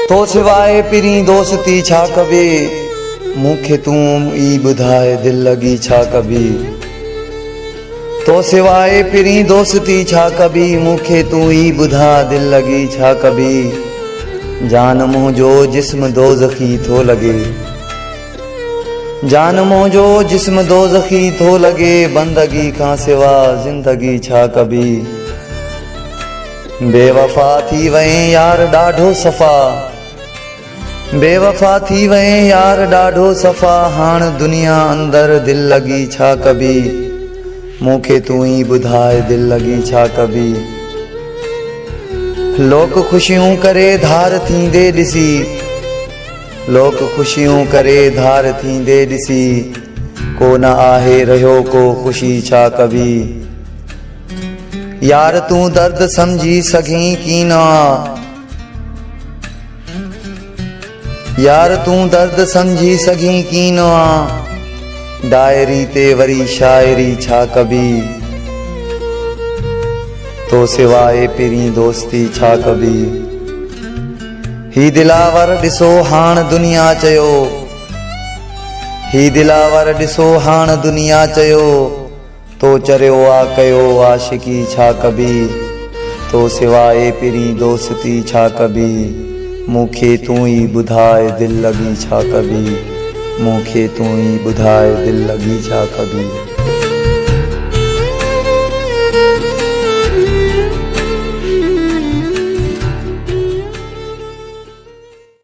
तो सिवाए पिरी दोस्ती छा कबे, मूंखे तू ई बुधाए दिल लगी छा कभी। तो सिवाए पिरी दोस्ती छा कभी, मूंखे तू ई बुधा दिल लगी छा कभी। जान मुंहिंजो जिस्म दोज़खी थो लगे, जान मुंहिंजो जिस्म दोज़खी थो लगे, बंदगी खां सिवा ज़िंदगी छा कभी। बेवफा थी वए यार ॾाढो सफ़ा, बेवफा थी वए यार ॾाढो सफ़ा, हाण दुनिया अंदर दिल लगी छा कभी। मूंखे तू ई ॿुधाए दिल लगी छा कभी। लोक खुशियूं करे धार थींदे ॾिसी, लोक खुशियूं करे धार थींदे ॾिसी, को न आहे रहियो को ख़ुशी छा कभी। यार तू दर्द समझी सघीं की न, यार तू दर्द समझी सघीं की न, डायरी ते वरी शायरी छा कभी। तो सिवाए पिरी दोस्ती छा कभी। ही दिलावर ॾिसो हाण दुनिया चयो, ही दिलावर ॾिसो हाण दुनिया चयो, तो चरियो आ कयो आशिकी छा कभी। तो सिवाए पिरी दोस्ती छा कभी, मूंखे तू ई ॿुधाए दिल लगी छा कभी। मूंखे तू ई ॿुधाए दिल लगी छा कभी।